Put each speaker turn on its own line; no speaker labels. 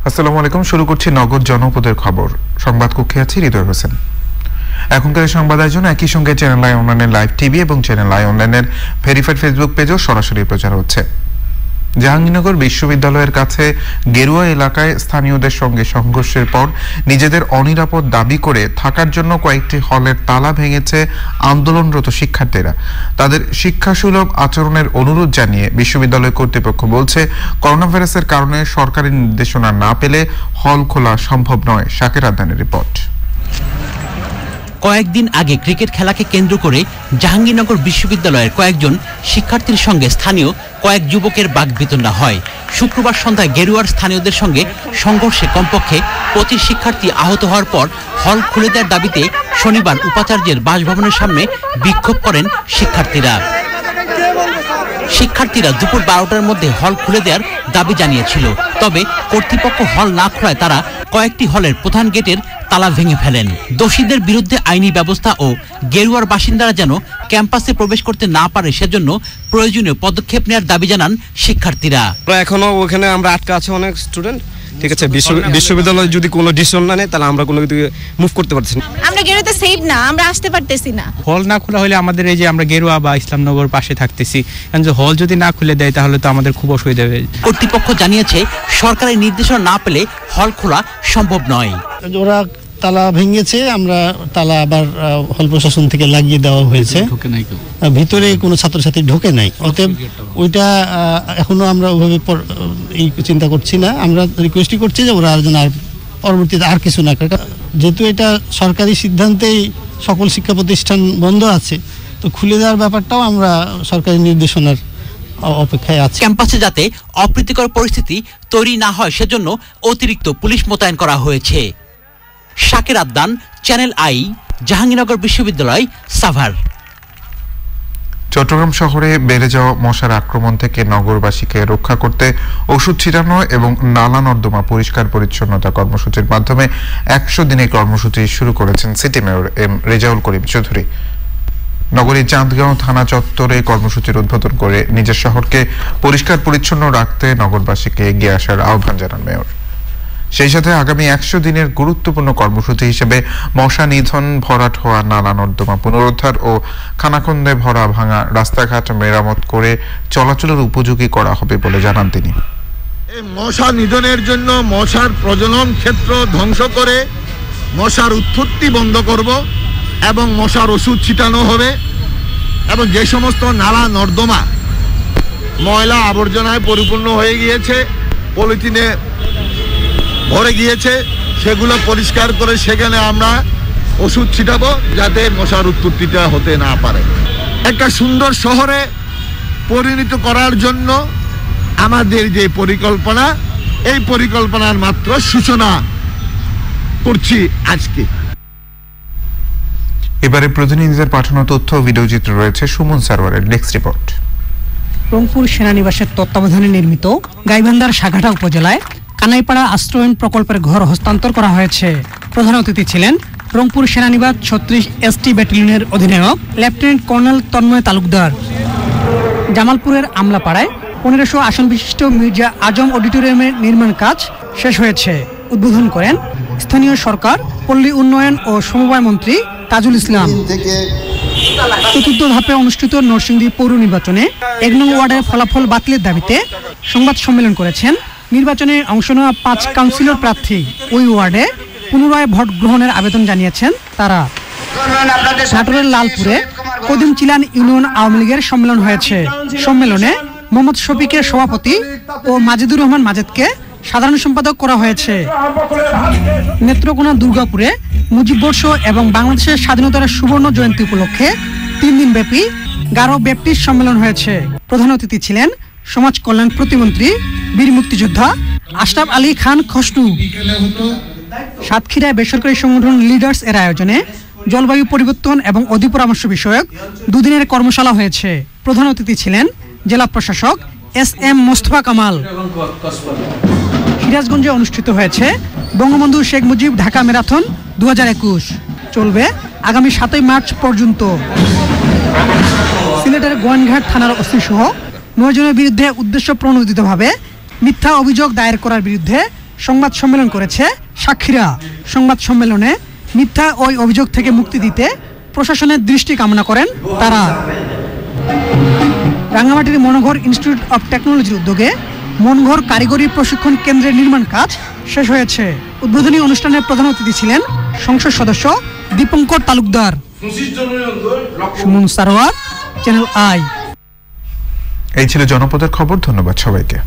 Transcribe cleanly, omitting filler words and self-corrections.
আসসালামু আলাইকুম। শুরু করছি নগর জনপদের খবর। সংবাদ কক্ষে আছি হৃদয় হোসেন। এখনকার সংবাদ আয়োজন একই সঙ্গে চ্যানেল আই অনলাইনের লাইভ টিভি এবং চ্যানেল আই অনলাইনের ভেরিফাইড ফেসবুক পেজও সরাসরি প্রচার হচ্ছে। জাহাঙ্গীরনগর বিশ্ববিদ্যালয়ের কাছে গেরুয়া এলাকায় স্থানীয়দের সঙ্গে সংঘর্ষের পর নিজেদের অনিরাপদ দাবি করে থাকার জন্য কয়েকটি হলের তালা ভেঙেছে আন্দোলনরত শিক্ষার্থীরা। তাদের শিক্ষাসুলভ আচরণের অনুরোধ জানিয়ে বিশ্ববিদ্যালয় কর্তৃপক্ষ বলছে, করোনা ভাইরাসের কারণে সরকারি নির্দেশনা না পেলে হল খোলা সম্ভব নয়। শাকের আদানের রিপোর্ট।
কয়েকদিন আগে ক্রিকেট খেলাকে কেন্দ্র করে জাহাঙ্গীরনগর বিশ্ববিদ্যালয়ের কয়েকজন শিক্ষার্থীর সঙ্গে স্থানীয় কয়েক যুবকের বাকবিতণ্ডা হয়। শুক্রবার সন্ধ্যায় গেরুয়ার স্থানীয়দের সঙ্গে সংঘর্ষে কমপক্ষে 25 শিক্ষার্থী আহত হওয়ার পর হল খুলে দেওয়ার দাবিতে শনিবার উপাচার্যের বাসভবনের সামনে বিক্ষোভ করেন শিক্ষার্থীরা দুপুর 12টার মধ্যে হল খুলে দেওয়ার দাবি জানিয়েছিল। তবে কর্তৃপক্ষ হল না খোলায় তারা কয়েকটি হলের প্রধান গেটের তালা ভেঙে ফেলেন। দোষীদের বিরুদ্ধে আইনি ব্যবস্থা ও গেরুয়ার বাসিন্দারা যেন ক্যাম্পাসে প্রবেশ করতে না পারে সেজন্য প্রয়োজনীয় পদক্ষেপ নেওয়ার দাবি জানান শিক্ষার্থীরা।
এখনো ওখানে আমরা আটকা আছে অনেক স্টুডেন্ট, ঠিক আছে। বিশ্ববিদ্যালয় যদি কোনো ডিসিশন না নেয় তাহলে আমরা কোনো দিকে মুভ করতে পারছি না।
আমরা গেরুয়াতে সেফ না, আমরা আসতে পারতেছি না।
হল না খোলা হলে আমাদের এই যে আমরা গেরুয়া বা ইসলামনগর পাশে থাকতেছি, কারণ যে হল যদি না খুলে দেয় তাহলে তো আমাদের খুব অসুবিধা হবে।
কর্তৃপক্ষ জানিয়েছে সরকারি নির্দেশনা না পেলে হল খোলা সম্ভব নয়।
ওরা তালা ভেঙেছে, আমরা তালা আবার হল প্রশাসন থেকে লাগিয়ে দেওয়া হয়েছে। ভিতরে কোনো ছাত্রছাত্রী ঢোকে নাই, অতএব ওইটা এখনো আমরা ওইভাবে চিন্তা করছি না। আমরা রিকোয়েস্টই করছি যে ওরা যেন আর পরবর্তীতে আর কিছু না করে, যেহেতু এটা সরকারি সিদ্ধান্তেই সকল শিক্ষা প্রতিষ্ঠান বন্ধ আছে, তো খুলে দেওয়ার ব্যাপারটাও আমরা সরকারি নির্দেশনার অপেক্ষায় আছি।
ক্যাম্পাসে যাতে অপ্রীতিকর পরিস্থিতি তৈরি না হয় সেজন্য অতিরিক্ত পুলিশ মোতায়েন করা হয়েছে। শাকের আদান, চ্যানেল আই, জাহাঙ্গীরনগর বিশ্ববিদ্যালয়, সাভার।
চট্টগ্রাম শহরে বেড়ে যাওয়া মশার আক্রমণ থেকে নগরবাসীকে রক্ষা করতে ওষুধ ছিটানো এবং নালা নর্দমা পরিষ্কার পরিচ্ছন্নতা কর্মসূচির মাধ্যমে 100 দিনের কর্মসূচি শুরু করেছেন city mayor M Rezaul Karim Chowdhury. নগরীর চাঁদগাঁও থানা চত্বরে কর্মসূচির উদ্বোধন করে নিজের শহরকে পরিষ্কার পরিচ্ছন্ন রাখতে নগরবাসীকে এগিয়ে আসার আহ্বান জানান মেয়র। সেই সাথে আগামী 100 দিনের গুরুত্বপূর্ণ কর্মসূচি হিসেবে মশা নিধন, ভরাট হওয়া নালা নর্দমা পুনরুদ্ধার ও খানাখন্দে ভরা ভাঙা রাস্তাঘাট মেরামত করে চলাচলের উপযোগী করা হবে বলে জানান তিনি।
এই মশা নিধনের জন্য মশার প্রজনন ক্ষেত্র ধ্বংস করে মশার উৎপত্তি বন্ধ করব এবং মশার ওষুধ ছিটানো হবে এবং যে সমস্ত নালা নর্দমা ময়লা আবর্জনায় পরিপূর্ণ হয়ে গিয়েছে, পলিথিনে ভরে গিয়েছে, সেগুলো পরিষ্কার করে সেখানে আমরা ওষুধ ছিটাবো যাতে মশার উৎপত্তিটা হতে না পারে। একটা সুন্দর শহরে পরিণত করার জন্য আমাদের যে পরিকল্পনা, এই পরিকল্পনার মাত্র সূচনা করছি আজকে।
এবারে প্রতিনিধিদের পাঠানো তথ্য ও ভিডিওচিত্র রয়েছে সুমন সারওয়ারের ডেস্ক রিপোর্ট।
রংপুর সেনানিবাসের তত্ত্বাবধানে নির্মিত গাইবান্ধার সাঘাটা উপজেলায় কানাইপাড়া আশ্রয়ন প্রকল্পের ঘর হস্তান্তর করা হয়েছে। প্রধান অতিথি ছিলেন রংপুর সেনানিবাস 36 ST ব্যাটালিয়নের অধিনায়ক লেফটেন্যান্ট কর্নেল তন্ময় তালুকদার। জামালপুরের আমলাপাড়ায় 1500 আসন বিশিষ্ট মির্জা আজম অডিটোরিয়ামের নির্মাণ কাজ শেষ হয়েছে। উদ্বোধন করেন স্থানীয় সরকার, পল্লী উন্নয়ন ও সমবায় মন্ত্রী তাজুল ইসলাম। চতুর্থ ধাপে অনুষ্ঠিত নরসিংদী পৌর নির্বাচনে 1 নং ওয়ার্ডের ফলাফল বাতিলের দাবিতে সংবাদ সম্মেলন করেছেন নির্বাচনে অংশ নেওয়া 5 কাউন্সিলর প্রার্থী। ওই ওয়ার্ডে পুনরায় ভোট গ্রহণের আবেদন জানিয়েছেন তারা। নাটোরের লালপুরে কদিম চিলান ইউনিয়ন আওয়ামী লীগের সম্মেলন হয়েছে। সম্মেলনে মোহাম্মদ শফিকের সভাপতি ও মাজিদুর রহমান মাজেদকে সাধারণ সম্পাদক করা হয়েছে। নেত্রকোনা দুর্গাপুরে মুজিববর্ষ এবং বাংলাদেশের স্বাধীনতার সুবর্ণ জয়ন্তী উপলক্ষে 3 দিনব্যাপী গারো ব্যাপটিস্ট সম্মেলন হয়েছে। প্রধান অতিথি ছিলেন সমাজ কল্যাণ প্রতিমন্ত্রী বীর মুক্তিযোদ্ধা আশরাফ আলী খান খসরু। সাতক্ষীরায় বেসরকারি সংগঠন লিডার্স এর আয়োজনে জলবায়ু পরিবর্তন এবং অধিপরামর্শ বিষয়ক 2 দিনের কর্মশালা হয়েছে। প্রধান অতিথি ছিলেন জেলা প্রশাসক SM মোস্তফা কামাল। সিরাজগঞ্জে অনুষ্ঠিত হয়েছে বঙ্গবন্ধু শেখ মুজিব ঢাকা ম্যারাথন 2021, চলবে আগামী 7 মার্চ পর্যন্ত। সিলেটের গোয়াইনঘাট থানার ওসি সহ 9 জনের বিরুদ্ধে উদ্দেশ্য প্রণোদিতভাবে মিথ্যা অভিযোগ দায়ের করার বিরুদ্ধে সংবাদ সম্মেলন করেছে সাক্ষীরা। সংবাদ সম্মেলনে মিথ্যা ওই অভিযোগ থেকে মুক্তি দিতে প্রশাসনের দৃষ্টি কামনা করেন তারা। রাঙ্গামাটির মনোঘর ইনস্টিটিউট অব টেকনোলজির উদ্যোগে মনঘর কারিগরি প্রশিক্ষণ কেন্দ্রের নির্মাণ কাজ শেষ হয়েছে। উদ্বোধনী অনুষ্ঠানে প্রধান অতিথি ছিলেন সংসদ সদস্য দীপঙ্কর তালুকদার। Suman Sarwar, channel I.
এই ছিল জনপদের খবর। ধন্যবাদ সবাইকে।